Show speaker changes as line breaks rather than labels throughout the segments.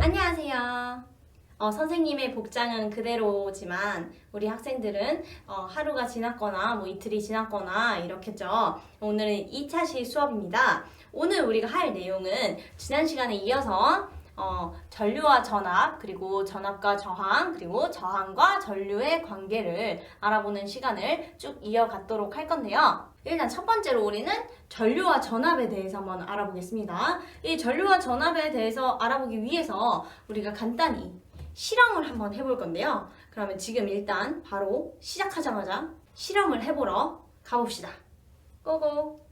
안녕하세요. 선생님의 복장은 그대로지만 우리 학생들은 하루가 지났거나 이틀이 지났거나 이렇겠죠. 오늘은 2차시 수업입니다. 오늘 우리가 할 내용은 지난 시간에 이어서 전류와 전압, 그리고 전압과 저항, 그리고 저항과 전류의 관계를 알아보는 시간을 쭉 이어가도록 할 건데요. 일단 첫 번째로 우리는 전류와 전압에 대해서 한번 알아보겠습니다. 이 전류와 전압에 대해서 알아보기 위해서 우리가 간단히 실험을 한번 해볼 건데요. 그러면 지금 일단 바로 시작하자마자 실험을 해보러 가봅시다. 고고!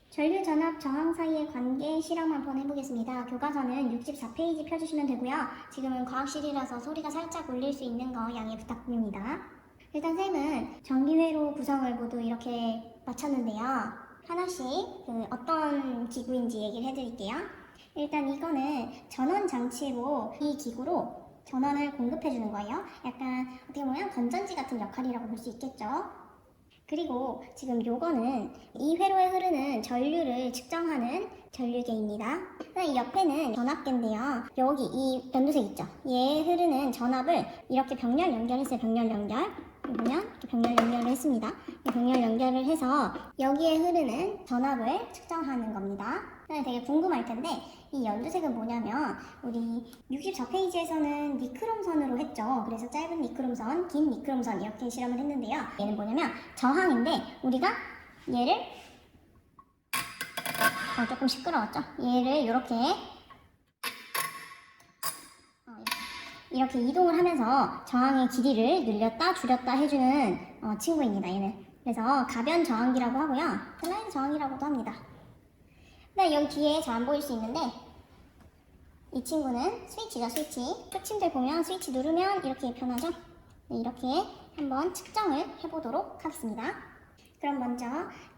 전류, 전압, 저항 사이의 관계 실험 한번 해보겠습니다. 교과서는 64페이지 펴주시면 되고요. 지금은 과학실이라서 소리가 살짝 울릴 수 있는 거 양해 부탁드립니다. 일단 쌤은 전기회로 구성을 모두 이렇게 마쳤는데요. 하나씩 어떤 기구인지 얘기를 해드릴게요. 일단 이거는 전원 장치로 이 기구로 전원을 공급해주는 거예요. 약간 어떻게 보면 건전지 같은 역할이라고 볼 수 있겠죠. 그리고 지금 요거는 이 회로에 흐르는 전류를 측정하는 전류계입니다. 이 옆에는 전압계인데요. 여기 이 연두색 있죠? 얘에 흐르는 전압을 이렇게 병렬 연결했어요. 병렬 연결. 보면 이렇게 병렬 연결을 했습니다. 병렬 연결을 해서 여기에 흐르는 전압을 측정하는 겁니다. 되게 궁금할 텐데 이 연두색은 뭐냐면 우리 64페이지에서는 니크롬선으로 했죠. 그래서 짧은 니크롬선, 긴 니크롬선 이렇게 실험을 했는데요. 얘는 뭐냐면 저항인데 우리가 얘를 조금 시끄러웠죠? 얘를 이렇게 이동을 하면서 저항의 길이를 늘렸다 줄였다 해주는 친구입니다. 얘는 그래서 가변 저항기라고 하고요. 슬라이드 저항기라고도 합니다. 여기 뒤에 잘 안 보일 수 있는데 이 친구는 스위치죠. 스위치. 표침들 보면 스위치 누르면 이렇게 변하죠. 이렇게 한번 측정을 해보도록 하겠습니다. 그럼 먼저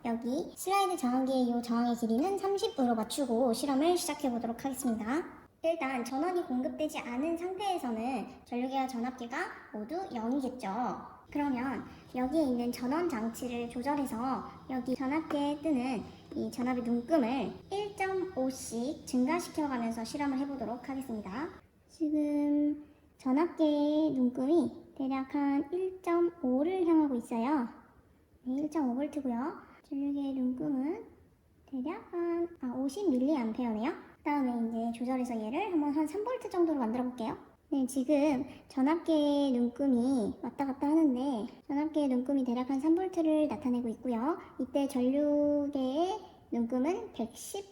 여기 슬라이드 저항기의 이 저항의 길이는 30으로 맞추고 실험을 시작해 보도록 하겠습니다. 일단 전원이 공급되지 않은 상태에서는 전류계와 전압계가 모두 0이겠죠. 그러면 여기에 있는 전원 장치를 조절해서 여기 전압계에 뜨는 이 전압의 눈금을 1.5씩 증가시켜가면서 실험을 해보도록 하겠습니다. 지금 전압계의 눈금이 대략 한 1.5를 향하고 있어요. 1.5V고요. 전류계의 눈금은 대략 한 50mA네요. 그 다음에 이제 조절해서 얘를 한번 한 3V 정도로 만들어 볼게요. 지금 전압계의 눈금이 왔다 갔다 하는데 전압계의 눈금이 대략 한 3V를 나타내고 있고요. 이때 전류계의 눈금은 110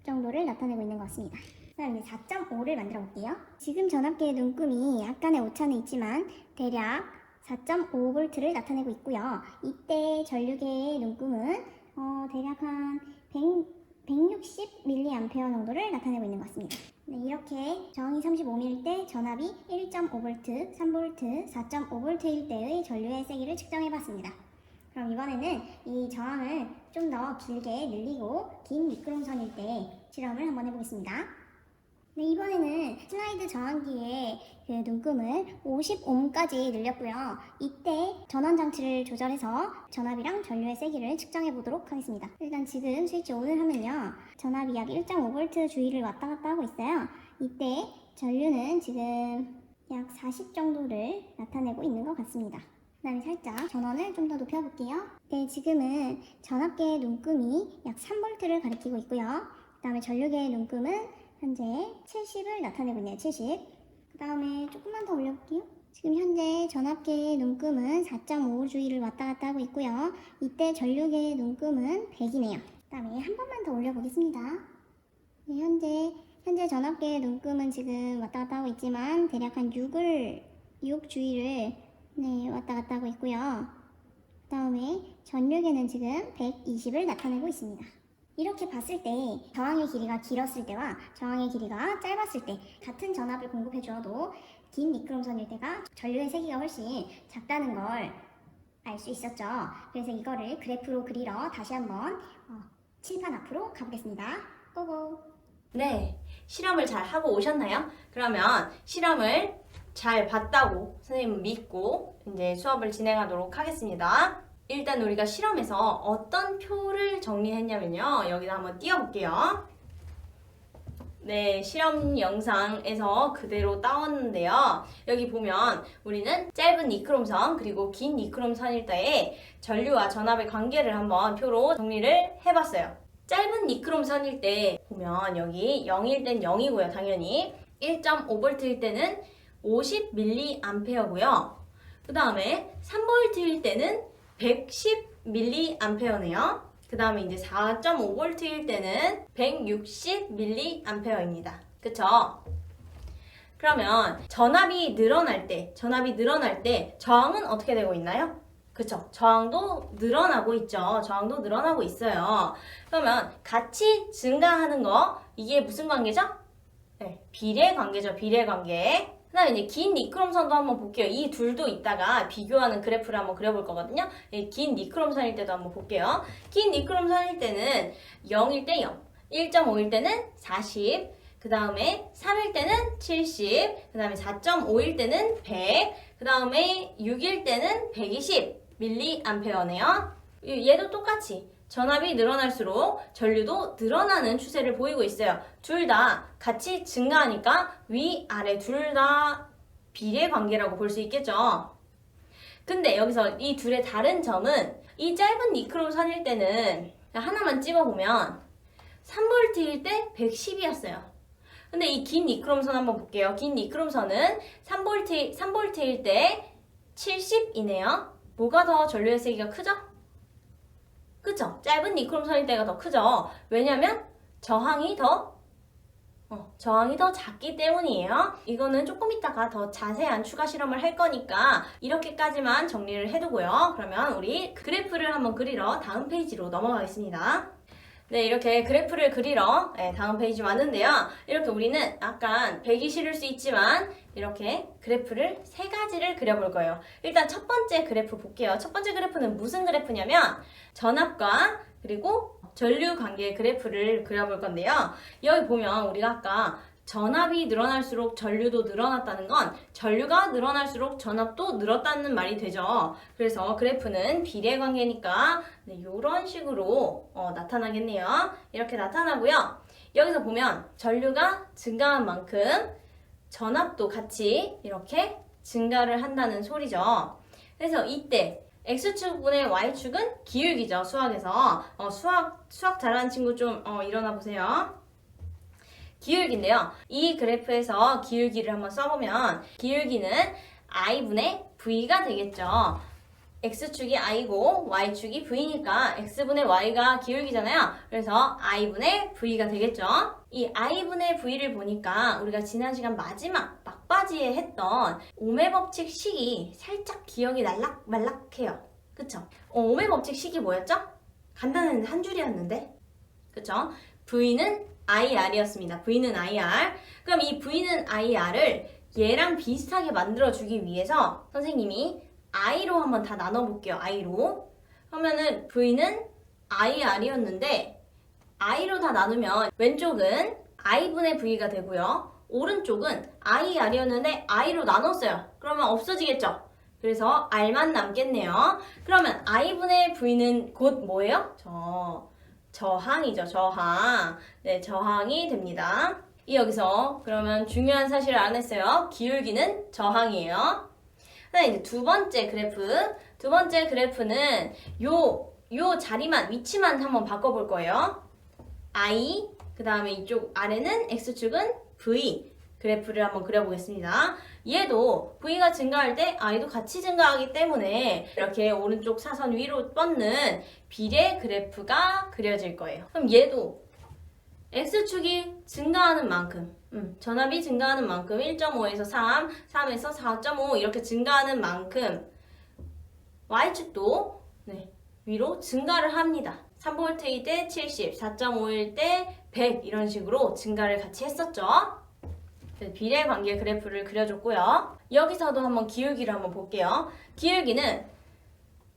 정도를 나타내고 있는 것 같습니다. 그 다음에 4.5를 만들어 볼게요. 지금 전압계의 눈금이 약간의 오차는 있지만 대략 4.5V를 나타내고 있고요. 이때 전류계의 눈금은 대략 한 160mA 정도를 나타내고 있는 것 같습니다. 이렇게 저항이 35mm일 때 전압이 1.5V, 3V, 4.5V일 때의 전류의 세기를 측정해봤습니다. 그럼 이번에는 이 저항을 좀 더 길게 늘리고 긴 미끄럼선일 때 실험을 한번 해보겠습니다. 이번에는 슬라이드 저항기의 눈금을 50ohm까지 늘렸고요. 이때 전원 장치를 조절해서 전압이랑 전류의 세기를 측정해 보도록 하겠습니다. 일단 지금 스위치 ON을 하면요. 전압이 약 1.5V 주위를 왔다 갔다 하고 있어요. 이때 전류는 지금 약 40 정도를 나타내고 있는 것 같습니다. 그 다음에 살짝 전원을 좀 더 높여볼게요. 지금은 전압계의 눈금이 약 3V를 가리키고 있고요. 그 다음에 전류계의 눈금은 현재 70을 나타내고 있네요. 70. 그 다음에 조금만 더 올려볼게요. 지금 현재 전압계의 눈금은 4.5 주위를 왔다 갔다 하고 있고요. 이때 전류계의 눈금은 100이네요. 그 다음에 한 번만 더 올려보겠습니다. 현재 전압계의 눈금은 지금 왔다 갔다 하고 있지만 대략 한 6 주위를 왔다 갔다 하고 있고요. 그 다음에 전류계는 지금 120을 나타내고 있습니다. 이렇게 봤을 때 저항의 길이가 길었을 때와 저항의 길이가 짧았을 때 같은 전압을 공급해 주어도 긴 미끄럼선일 때가 전류의 세기가 훨씬 작다는 걸 알 수 있었죠. 그래서 이거를 그래프로 그리러 다시 한번 칠판 앞으로 가보겠습니다. 고고!
네, 실험을 잘 하고 오셨나요? 그러면 실험을 잘 봤다고 선생님 믿고 이제 수업을 진행하도록 하겠습니다. 일단 우리가 실험에서 어떤 표를 정리했냐면요. 여기다 한번 띄워볼게요. 네, 실험 영상에서 그대로 따왔는데요. 여기 보면 우리는 짧은 니크롬선 그리고 긴 니크롬선일 때의 전류와 전압의 관계를 한번 표로 정리를 해봤어요. 짧은 니크롬선일 때 보면 여기 0일 땐 0이고요. 당연히 1.5V일 때는 50mA고요. 그 다음에 3V일 때는 110mA네요. 그 다음에 이제 4.5V일 때는 160mA입니다. 그쵸? 그러면 전압이 늘어날 때 저항은 어떻게 되고 있나요? 그쵸? 저항도 늘어나고 있죠. 저항도 늘어나고 있어요. 그러면 같이 증가하는 거, 이게 무슨 관계죠? 네, 비례 관계죠. 비례 관계. 그 다음에 이제 긴 니크롬선도 한번 볼게요. 이 둘도 이따가 비교하는 그래프를 한번 그려볼 거거든요. 긴 니크롬선일 때도 한번 볼게요. 긴 니크롬선일 때는 0일 때 0, 1.5일 때는 40, 그 다음에 3일 때는 70, 그 다음에 4.5일 때는 100, 그 다음에 6일 때는 120mA네요. 얘도 똑같이 전압이 늘어날수록 전류도 늘어나는 추세를 보이고 있어요. 둘 다 같이 증가하니까 위아래 둘 다 비례 관계라고 볼 수 있겠죠. 근데 여기서 이 둘의 다른 점은 이 짧은 니크롬선일 때는 하나만 찝어보면 3V일 때 110이었어요. 근데 이 긴 니크롬선 한번 볼게요. 긴 니크롬선은 3V일 때 70이네요. 뭐가 더 전류의 세기가 크죠? 그쵸? 짧은 니크롬선일 때가 더 크죠? 왜냐면 저항이 더 작기 때문이에요. 이거는 조금 이따가 더 자세한 추가 실험을 할 거니까 이렇게까지만 정리를 해두고요. 그러면 우리 그래프를 한번 그리러 다음 페이지로 넘어가겠습니다. 네, 이렇게 그래프를 그리러 다음 페이지 왔는데요. 이렇게 우리는 약간 배기 싫을 수 있지만 이렇게 그래프를 세 가지를 그려볼 거예요. 일단 첫 번째 그래프 볼게요. 첫 번째 그래프는 무슨 그래프냐면 전압과 그리고 전류 관계의 그래프를 그려볼 건데요. 여기 보면 우리가 아까 전압이 늘어날수록 전류도 늘어났다는 건 전류가 늘어날수록 전압도 늘었다는 말이 되죠. 그래서 그래프는 비례 관계니까 이런 식으로 나타나겠네요. 이렇게 나타나고요. 여기서 보면 전류가 증가한 만큼 전압도 같이 이렇게 증가를 한다는 소리죠. 그래서 이때 X축분의 Y축은 기울기죠. 수학에서. 수학 잘하는 친구 좀 일어나 보세요. 기울기인데요. 이 그래프에서 기울기를 한번 써보면 기울기는 I분의 V가 되겠죠. X축이 I고 Y축이 V니까 X분의 Y가 기울기잖아요. 그래서 I분의 V가 되겠죠. 이 I분의 V를 보니까 우리가 지난 시간 마지막 막바지에 했던 오메 법칙 식이 살짝 기억이 날락말락해요. 그쵸? 오메 법칙 식이 뭐였죠? 간단했는데 한 줄이었는데. 그쵸? V는 IR이었습니다. V는 IR. 그럼 이 V는 IR을 얘랑 비슷하게 만들어주기 위해서 선생님이 I로 한번 다 나눠볼게요. I로. 그러면은 V는 IR이었는데 I로 다 나누면 왼쪽은 I분의 V가 되고요. 오른쪽은 IR이었는데 I로 나눴어요. 그러면 없어지겠죠? 그래서 R만 남겠네요. 그러면 I분의 V는 곧 뭐예요? 저항이죠. 저항. 네, 저항이 됩니다. 여기서 그러면 중요한 사실을 알아냈어요. 기울기는 저항이에요. 그다음에 이제 두 번째 그래프는 요 자리만, 위치만 한번 바꿔볼 거예요. I, 그 다음에 이쪽 아래는 X축은 V. 그래프를 한번 그려보겠습니다. 얘도 V가 증가할 때 I도 같이 증가하기 때문에 이렇게 오른쪽 사선 위로 뻗는 비례 그래프가 그려질 거예요. 그럼 얘도 X축이 증가하는 만큼, 전압이 증가하는 만큼 1.5에서 3, 3에서 4.5 이렇게 증가하는 만큼 Y축도 위로 증가를 합니다. 3V일 때 70, 4.5일 때 100 이런 식으로 증가를 같이 했었죠. 비례 관계 그래프를 그려줬고요. 여기서도 한번 기울기를 한번 볼게요. 기울기는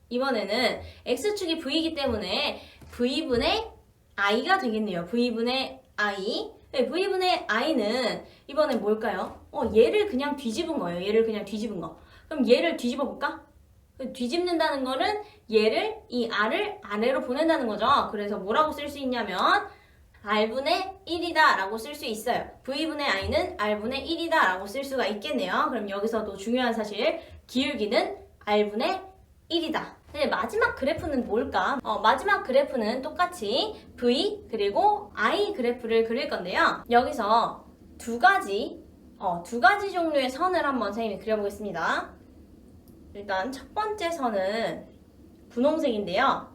이번에는 X축이 V이기 때문에 V분의 I가 되겠네요. V분의 I. V분의 I는 이번엔 뭘까요? 얘를 그냥 뒤집은 거예요. 얘를 그냥 뒤집은 거. 그럼 얘를 뒤집어 볼까? 뒤집는다는 거는 얘를, 이 r을 아래로 보낸다는 거죠. 그래서 뭐라고 쓸 수 있냐면 r분의 1이다 라고 쓸 수 있어요. v분의 i는 r분의 1이다 라고 쓸 수가 있겠네요. 그럼 여기서도 중요한 사실, 기울기는 r분의 1이다. 네, 마지막 그래프는 뭘까? 마지막 그래프는 똑같이 v 그리고 i 그래프를 그릴 건데요. 여기서 두 가지 종류의 선을 한번 선생님이 그려보겠습니다. 일단 첫 번째 선은 분홍색인데요.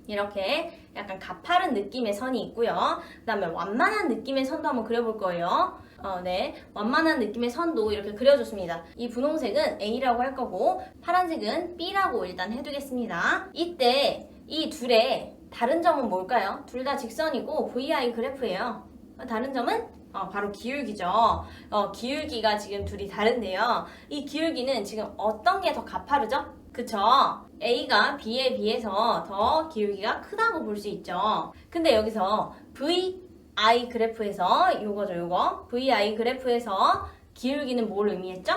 이렇게 약간 가파른 느낌의 선이 있고요. 그 다음에 완만한 느낌의 선도 한번 그려볼 거예요. 네, 완만한 느낌의 선도 이렇게 그려줬습니다. 이 분홍색은 A라고 할 거고 파란색은 B라고 일단 해두겠습니다. 이때 이 둘의 다른 점은 뭘까요? 둘 다 직선이고 VI 그래프예요. 다른 점은 바로 기울기죠. 기울기가 지금 둘이 다른데요. 이 기울기는 지금 어떤 게 더 가파르죠? 그쵸? A가 B에 비해서 더 기울기가 크다고 볼 수 있죠. 근데 여기서 VI 그래프에서 요거 VI 그래프에서 기울기는 뭘 의미했죠?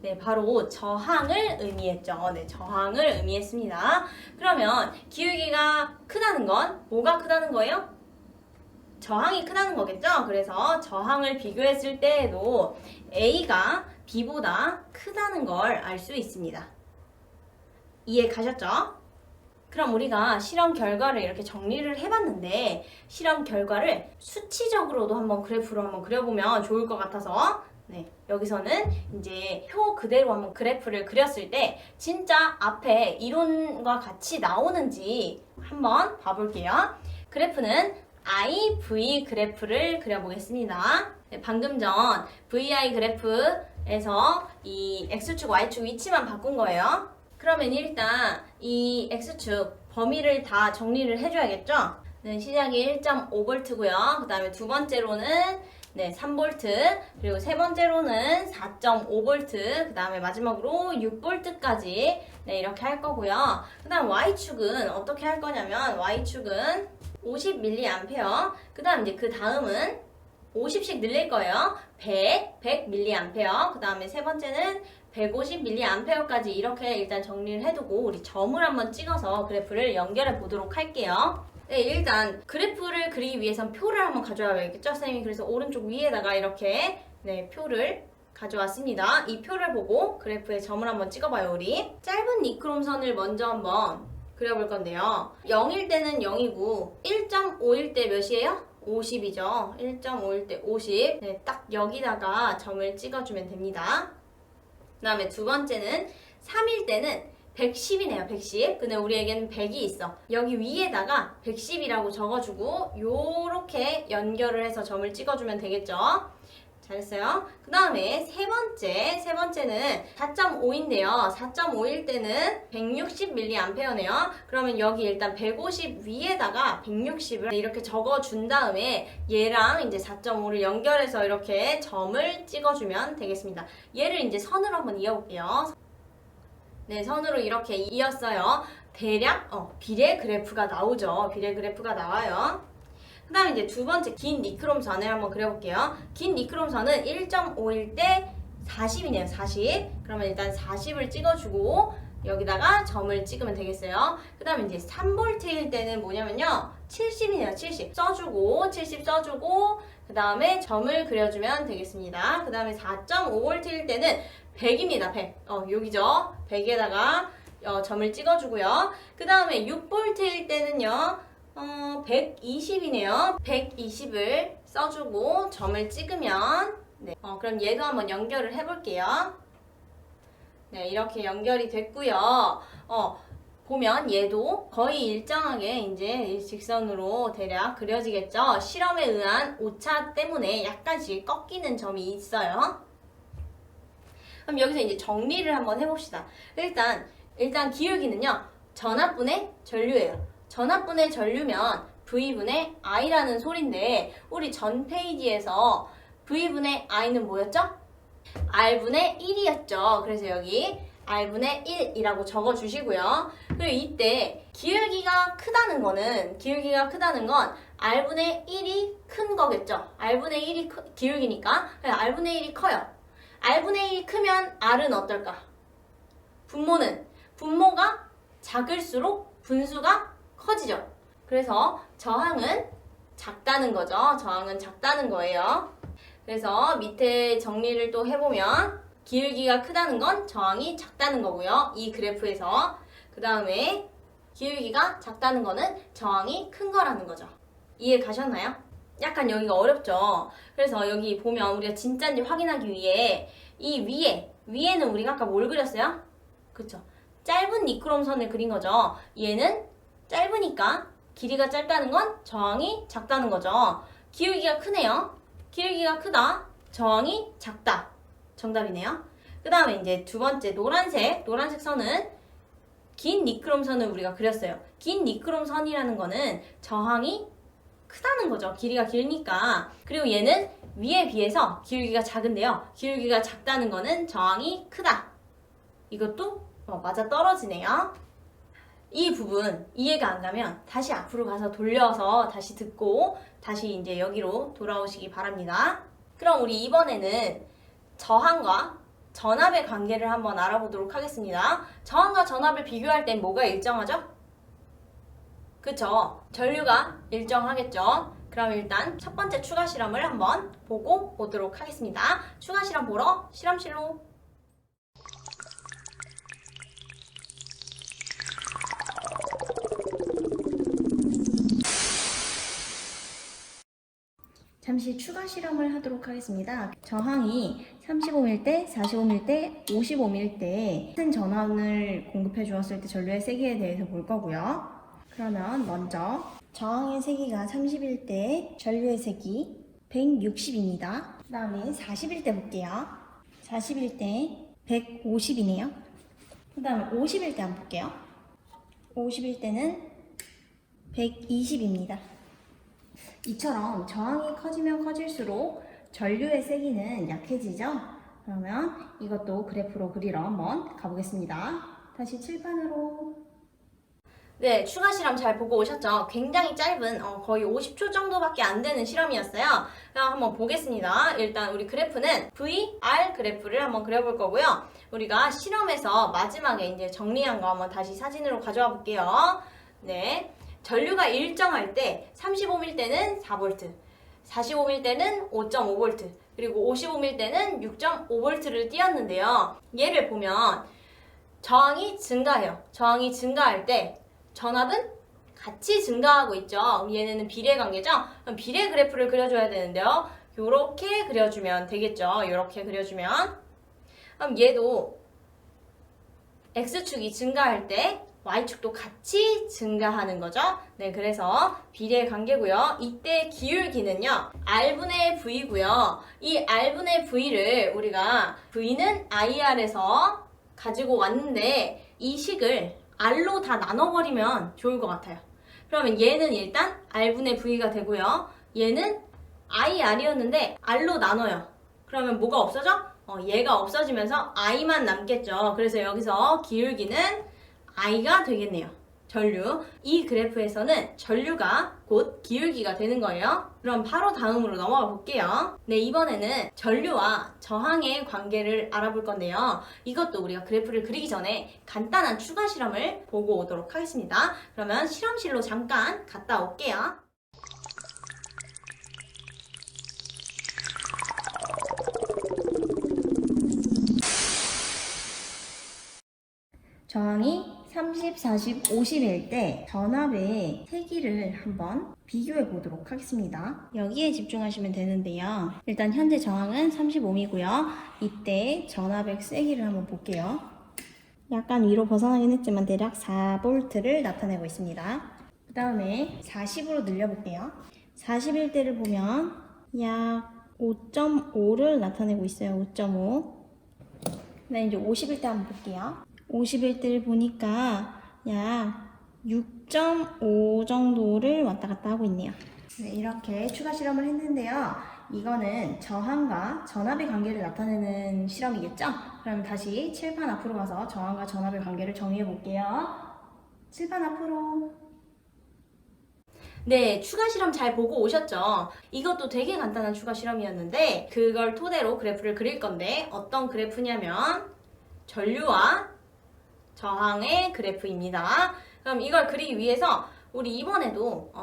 네, 바로 저항을 의미했죠. 네, 저항을 의미했습니다. 그러면 기울기가 크다는 건 뭐가 크다는 거예요? 저항이 크다는 거겠죠? 그래서 저항을 비교했을 때에도 A가 B보다 크다는 걸 알 수 있습니다. 이해 가셨죠? 그럼 우리가 실험 결과를 이렇게 정리를 해봤는데 실험 결과를 수치적으로도 한번 그래프로 한번 그려보면 좋을 것 같아서 네, 여기서는 이제 표 그대로 한번 그래프를 그렸을 때 진짜 앞에 이론과 같이 나오는지 한번 봐볼게요. 그래프는 IV 그래프를 그려보겠습니다. 네, 방금 전 VI 그래프에서 이 X축, Y축 위치만 바꾼 거예요. 그러면 일단 이 X축 범위를 다 정리를 해줘야겠죠? 네, 시작이 1.5V고요. 그 다음에 두 번째로는 3V, 그리고 세 번째로는 4.5V, 그 다음에 마지막으로 6V까지 이렇게 할 거고요. 그 다음 Y축은 어떻게 할 거냐면 Y축은 50mA, 그 다음 이제 그 다음은 50씩 늘릴 거예요. 100mA, 그 다음에 세 번째는 150mA까지 이렇게 일단 정리를 해두고 우리 점을 한번 찍어서 그래프를 연결해 보도록 할게요. 네, 일단 그래프를 그리기 위해선 표를 한번 가져와야겠죠, 선생님이? 그래서 오른쪽 위에다가 이렇게 표를 가져왔습니다. 이 표를 보고 그래프에 점을 한번 찍어봐요, 우리. 짧은 니크롬선을 먼저 한번 그려볼 건데요. 0일 때는 0이고 1.5일 때 몇이에요? 50이죠. 1.5일 때 50. 네, 딱 여기다가 점을 찍어주면 됩니다. 그 다음에 두 번째는 3일 때는 110이네요. 110. 근데 우리에게는 100이 있어. 여기 위에다가 110이라고 적어주고 요렇게 연결을 해서 점을 찍어주면 되겠죠. 잘했어요. 그 다음에 세 번째는 4.5인데요. 4.5일 때는 160mA네요. 그러면 여기 일단 150 위에다가 160을 이렇게 적어준 다음에 얘랑 이제 4.5를 연결해서 이렇게 점을 찍어주면 되겠습니다. 얘를 이제 선으로 한번 이어볼게요. 네, 선으로 이렇게 이었어요. 대략 비례 그래프가 나오죠. 비례 그래프가 나와요. 그 다음에 이제 두 번째 긴 니크롬선을 한번 그려볼게요. 긴 니크롬선은 1.5일 때 40이네요. 40. 그러면 일단 40을 찍어주고 여기다가 점을 찍으면 되겠어요. 그 다음에 이제 3V일 때는 뭐냐면요. 70이네요. 70 써주고 70 써주고 그 다음에 점을 그려주면 되겠습니다. 그 다음에 4.5V일 때는 100입니다. 100. 여기죠. 100에다가 점을 찍어주고요. 그 다음에 6V일 때는요. 120이네요. 120을 써주고 점을 찍으면 그럼 얘도 한번 연결을 해볼게요. 네, 이렇게 연결이 됐고요. 보면 얘도 거의 일정하게 이제 직선으로 대략 그려지겠죠. 실험에 의한 오차 때문에 약간씩 꺾이는 점이 있어요. 그럼 여기서 이제 정리를 한번 해봅시다. 일단 기울기는요. 전압분의 전류예요. 전압분의 전류면 V분의 I라는 소리인데 우리 전 페이지에서 V분의 I는 뭐였죠? R분의 1이었죠. 그래서 여기 R분의 1이라고 적어주시고요. 그리고 이때 기울기가 크다는 건 R분의 1이 큰 거겠죠. R분의 1이 기울기니까 R분의 1이 커요. R분의 1이 크면 R은 어떨까? 분모가 작을수록 분수가 커지죠. 그래서 저항은 작다는 거죠. 저항은 작다는 거예요. 그래서 밑에 정리를 또 해보면 기울기가 크다는 건 저항이 작다는 거고요. 이 그래프에서. 그 다음에 기울기가 작다는 거는 저항이 큰 거라는 거죠. 이해 가셨나요? 약간 여기가 어렵죠? 그래서 여기 보면 우리가 진짜인지 확인하기 위해 이 위에는 우리가 아까 뭘 그렸어요? 그쵸? 짧은 니크롬 선을 그린 거죠. 얘는 짧으니까 길이가 짧다는 건 저항이 작다는 거죠. 기울기가 크네요. 기울기가 크다. 저항이 작다. 정답이네요. 그 다음에 이제 두 번째 노란색 선은 긴 니크롬 선을 우리가 그렸어요. 긴 니크롬 선이라는 거는 저항이 크다는 거죠. 길이가 길니까. 그리고 얘는 위에 비해서 기울기가 작은데요. 기울기가 작다는 거는 저항이 크다. 이것도 맞아 떨어지네요. 이 부분 이해가 안 가면 다시 앞으로 가서 돌려서 다시 듣고 다시 이제 여기로 돌아오시기 바랍니다. 그럼 우리 이번에는 저항과 전압의 관계를 한번 알아보도록 하겠습니다. 저항과 전압을 비교할 땐 뭐가 일정하죠? 그쵸? 전류가 일정하겠죠? 그럼 일단 첫 번째 추가 실험을 한번 보고 오도록 하겠습니다. 추가 실험 보러 실험실로. 잠시 추가 실험을 하도록 하겠습니다. 저항이 35일 때, 45일 때, 55일 때 같은 전원을 공급해 주었을 때 전류의 세기에 대해서 볼 거고요. 그러면 먼저 저항의 세기가 30일 때 전류의 세기 160입니다. 그 다음에 40일 때 볼게요. 40일 때 150이네요. 그 다음에 50일 때 한번 볼게요. 50일 때는 120입니다. 이처럼 저항이 커지면 커질수록 전류의 세기는 약해지죠? 그러면 이것도 그래프로 그리러 한번 가보겠습니다. 다시 칠판으로. 네, 추가 실험 잘 보고 오셨죠? 굉장히 짧은 거의 50초 정도밖에 안 되는 실험이었어요. 그럼 한번 보겠습니다. 일단 우리 그래프는 VR 그래프를 한번 그려볼 거고요. 우리가 실험에서 마지막에 이제 정리한 거 한번 다시 사진으로 가져와 볼게요. 네. 전류가 일정할 때 35일 때는 4V, 45일 때는 5.5V, 그리고 55일 때는 6.5V를 띄었는데요. 얘를 보면 저항이 증가해요. 저항이 증가할 때 전압은 같이 증가하고 있죠. 얘네는 비례 관계죠. 그럼 비례 그래프를 그려줘야 되는데요. 요렇게 그려주면 되겠죠. 요렇게 그려주면. 그럼 얘도 X축이 증가할 때 Y축도 같이 증가하는 거죠. 네, 그래서 비례 관계고요. 이때 기울기는요. R분의 V고요. 이 R분의 V를 우리가 V는 IR에서 가지고 왔는데 이 식을 R로 다 나눠버리면 좋을 것 같아요. 그러면 얘는 일단 R분의 V가 되고요. 얘는 IR이었는데 R로 나눠요. 그러면 뭐가 없어져? 얘가 없어지면서 I만 남겠죠. 그래서 여기서 기울기는 I가 되겠네요. 전류. 이 그래프에서는 전류가 곧 기울기가 되는 거예요. 그럼 바로 다음으로 넘어가 볼게요. 네, 이번에는 전류와 저항의 관계를 알아볼 건데요. 이것도 우리가 그래프를 그리기 전에 간단한 추가 실험을 보고 오도록 하겠습니다. 그러면 실험실로 잠깐 갔다 올게요. 저항이 30, 40, 50일 때 전압의 세기를 한번 비교해 보도록 하겠습니다. 여기에 집중하시면 되는데요. 일단 현재 저항은 35이고요. 이때 전압의 세기를 한번 볼게요. 약간 위로 벗어나긴 했지만 대략 4V를 나타내고 있습니다. 그 다음에 40으로 늘려볼게요. 40일 때를 보면 약 5.5를 나타내고 있어요. 5.5. 네, 이제 50일 때 한번 볼게요. 50일 때를 보니까 약 6.5 정도를 왔다 갔다 하고 있네요. 네, 이렇게 추가 실험을 했는데요. 이거는 저항과 전압의 관계를 나타내는 실험이겠죠? 그럼 다시 칠판 앞으로 가서 저항과 전압의 관계를 정리해 볼게요. 칠판 앞으로. 네, 추가 실험 잘 보고 오셨죠? 이것도 되게 간단한 추가 실험이었는데 그걸 토대로 그래프를 그릴 건데 어떤 그래프냐면 전류와 저항의 그래프입니다. 그럼 이걸 그리기 위해서 우리 이번에도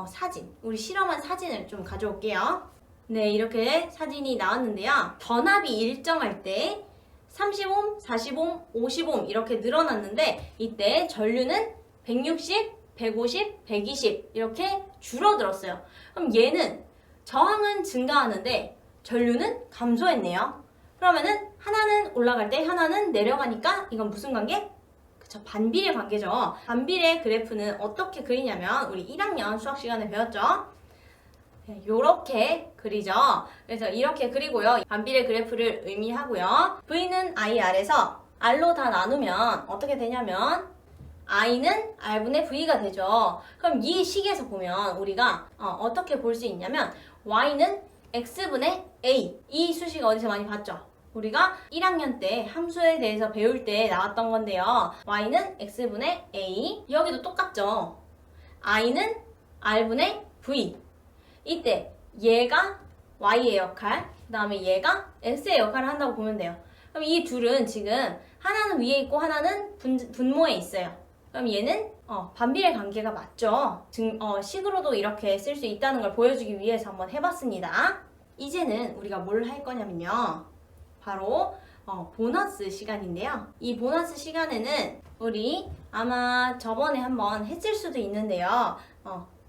우리 실험한 사진을 좀 가져올게요. 네, 이렇게 사진이 나왔는데요. 전압이 일정할 때 30옴, 40옴, 50옴 이렇게 늘어났는데 이때 전류는 160, 150, 120 이렇게 줄어들었어요. 그럼 얘는 저항은 증가하는데 전류는 감소했네요. 그러면은 하나는 올라갈 때 하나는 내려가니까 이건 무슨 관계? 그쵸, 반비례 관계죠. 반비례 그래프는 어떻게 그리냐면 우리 1학년 수학 시간에 배웠죠. 이렇게 그리죠. 그래서 이렇게 그리고요. 반비례 그래프를 의미하고요. V는 IR에서 R로 다 나누면 어떻게 되냐면 I는 R분의 V가 되죠. 그럼 이 식에서 보면 우리가 어떻게 볼 수 있냐면 Y는 X분의 A. 이 수식 어디서 많이 봤죠? 우리가 1학년 때 함수에 대해서 배울 때 나왔던 건데요. Y는 X분의 A. 여기도 똑같죠. I는 R분의 V. 이때 얘가 Y의 역할, 그 다음에 얘가 X의 역할을 한다고 보면 돼요. 그럼 이 둘은 지금 하나는 위에 있고 하나는 분모에 있어요. 그럼 얘는 반비례 관계가 맞죠. 식으로도 이렇게 쓸 수 있다는 걸 보여주기 위해서 한번 해봤습니다. 이제는 우리가 뭘 할 거냐면요. 바로 보너스 시간인데요. 이 보너스 시간에는 우리 아마 저번에 한번 했을 수도 있는데요.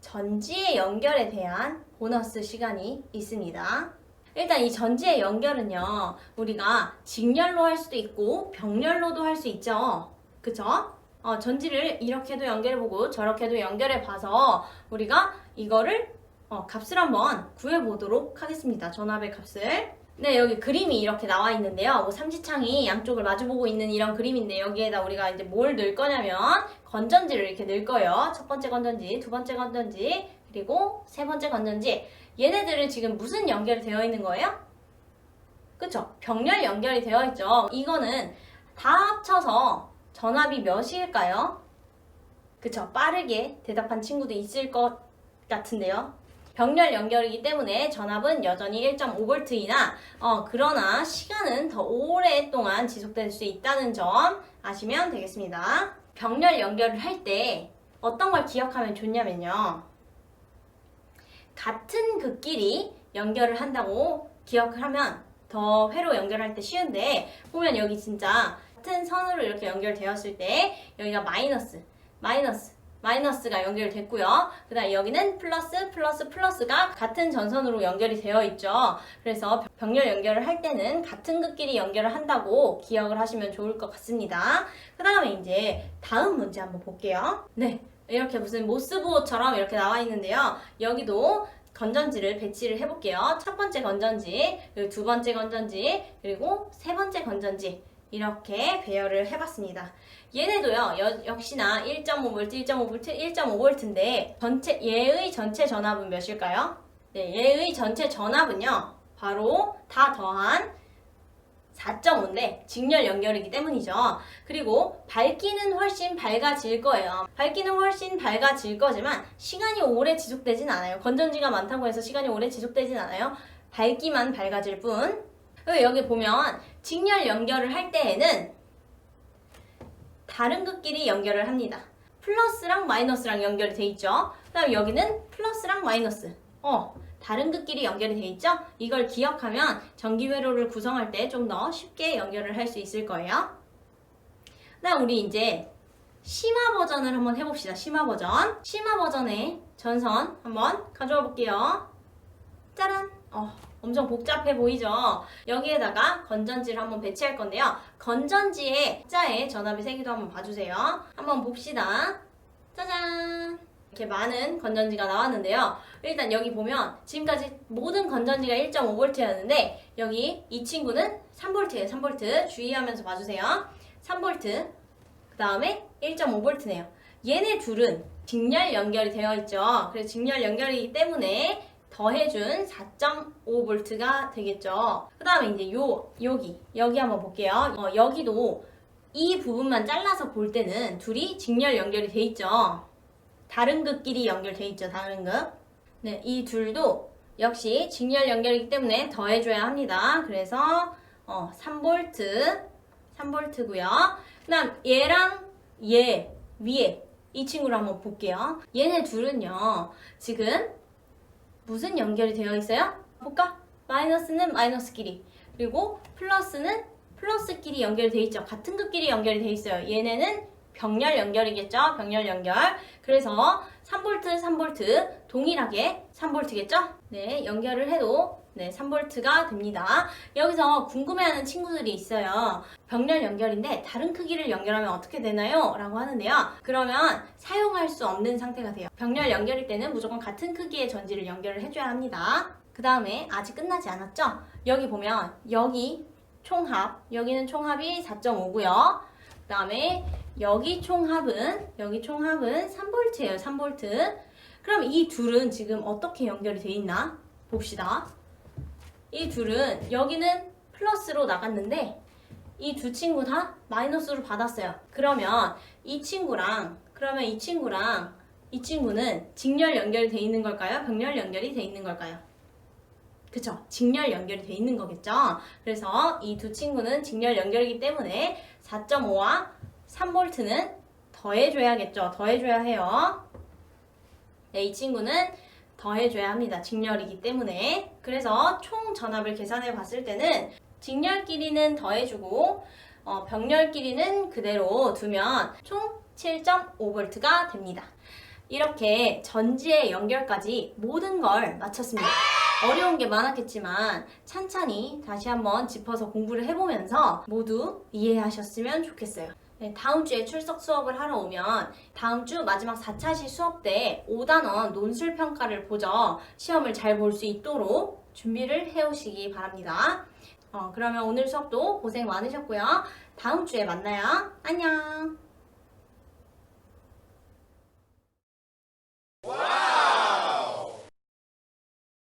전지의 연결에 대한 보너스 시간이 있습니다. 일단 이 전지의 연결은요. 우리가 직렬로 할 수도 있고 병렬로도 할 수 있죠. 그쵸? 전지를 이렇게도 연결해보고 저렇게도 양결해봐서 우리가 이거를 값을 한번 구해보도록 하겠습니다. 전압의 값을. 네, 여기 그림이 이렇게 나와 있는데요. 뭐 삼지창이 양쪽을 마주보고 있는 이런 그림인데 여기에다 우리가 이제 뭘 넣을 거냐면 건전지를 이렇게 넣을 거예요. 첫 번째 건전지, 두 번째 건전지, 그리고 세 번째 건전지. 얘네들은 지금 무슨 연결이 되어 있는 거예요? 그쵸? 병렬 연결이 되어 있죠. 이거는 다 합쳐서 전압이 몇일까요? 그쵸? 빠르게 대답한 친구도 있을 것 같은데요. 병렬 연결이기 때문에 전압은 여전히 1.5V이나 그러나 시간은 더 오랫동안 지속될 수 있다는 점 아시면 되겠습니다. 병렬 연결을 할 때 어떤 걸 기억하면 좋냐면요. 같은 극끼리 연결을 한다고 기억을 하면 더 회로 연결할 때 쉬운데 보면 여기 진짜 같은 선으로 이렇게 연결되었을 때 여기가 마이너스가 연결됐고요. 그 다음에 여기는 플러스가 같은 전선으로 연결이 되어 있죠. 그래서 병렬 연결을 할 때는 같은 극끼리 연결을 한다고 기억을 하시면 좋을 것 같습니다. 그 다음에 이제 다음 문제 한번 볼게요. 네, 이렇게 무슨 모스보호처럼 이렇게 나와 있는데요. 여기도 건전지를 배치를 해볼게요. 첫 번째 건전지, 그리고 두 번째 건전지, 그리고 세 번째 건전지 이렇게 배열을 해봤습니다. 얘네도요, 역시나 1.5V, 1.5V인데 얘의 전체 전압은 몇일까요? 네, 얘의 전체 전압은요, 바로 다 더한 4.5인데 직렬 연결이기 때문이죠. 그리고 밝기는 훨씬 밝아질 거예요. 밝기는 훨씬 밝아질 거지만 시간이 오래 지속되진 않아요. 건전지가 많다고 해서 시간이 오래 지속되진 않아요. 밝기만 밝아질 뿐. 그리고 여기 보면 직렬 연결을 할 때에는 다른 극끼리 연결을 합니다. 플러스랑 마이너스랑 연결이 돼 있죠. 그 다음에 여기는 플러스랑 마이너스. 다른 극끼리 연결이 돼 있죠? 이걸 기억하면 전기회로를 구성할 때 좀 더 쉽게 연결을 할 수 있을 거예요. 그다음 우리 이제 심화 버전을 한번 해봅시다. 심화 버전의 전선 한번 가져와 볼게요. 짜란! 엄청 복잡해 보이죠? 여기에다가 건전지를 한번 배치할 건데요. 건전지의 숫자에 전압이 세기도 한번 봐주세요. 한번 봅시다. 짜잔! 이렇게 많은 건전지가 나왔는데요. 일단 여기 보면 지금까지 모든 건전지가 1.5V였는데 여기 이 친구는 3V예요. 3V 주의하면서 봐주세요. 3V 그 다음에 1.5V네요. 얘네 둘은 직렬 연결이 되어 있죠. 그래서 직렬 연결이기 때문에 더해준 4.5V가 되겠죠. 그 다음에 이제 여기 한번 볼게요. 여기도 이 부분만 잘라서 볼 때는 둘이 직렬 연결이 돼 있죠. 다른 극끼리 연결돼 있죠. 다른 극. 네, 이 둘도 역시 직렬 연결이기 때문에 더해줘야 합니다. 그래서 3V고요. 그 다음 얘랑 얘 위에 이 친구를 한번 볼게요. 얘네 둘은요. 지금 무슨 연결이 되어 있어요? 볼까? 마이너스는 마이너스끼리, 그리고 플러스는 플러스끼리 연결이 되어 있죠. 같은 극끼리 연결이 되어 있어요. 얘네는 병렬 연결이겠죠? 병렬 연결. 그래서 3V 동일하게 3V겠죠? 네, 연결을 해도 3V가 됩니다. 여기서 궁금해하는 친구들이 있어요. 병렬 연결인데 다른 크기를 연결하면 어떻게 되나요? 라고 하는데요. 그러면 사용할 수 없는 상태가 돼요. 병렬 연결일 때는 무조건 같은 크기의 전지를 연결을 해줘야 합니다. 그 다음에 아직 끝나지 않았죠? 여기 보면 여기는 총합이 4.5고요. 그 다음에 여기 총합은 3V예요. 3V. 그럼 이 둘은 지금 어떻게 연결이 돼 있나? 봅시다. 이 둘은 여기는 플러스로 나갔는데 이 두 친구 다 마이너스로 받았어요. 그러면 이 친구는 직렬 연결이 돼 있는 걸까요? 병렬 연결이 돼 있는 걸까요? 그쵸? 직렬 연결이 돼 있는 거겠죠? 그래서 이 두 친구는 직렬 연결이기 때문에 4.5와 3V는 더해줘야겠죠? 더해줘야 해요. 네, 이 친구는 더해줘야 합니다. 직렬이기 때문에. 그래서 총 전압을 계산해 봤을 때는 직렬끼리는 더해주고 병렬끼리는 그대로 두면 총 7.5V가 됩니다. 이렇게 전지의 연결까지 모든 걸 마쳤습니다. 어려운 게 많았겠지만 찬찬히 다시 한번 짚어서 공부를 해보면서 모두 이해하셨으면 좋겠어요. 네, 다음 주에 출석 수업을 하러 오면 다음 주 마지막 4차시 수업 때 5단원 논술 평가를 보죠. 시험을 잘 볼 수 있도록 준비를 해오시기 바랍니다. 그러면 오늘 수업도 고생 많으셨고요. 다음 주에 만나요. 안녕.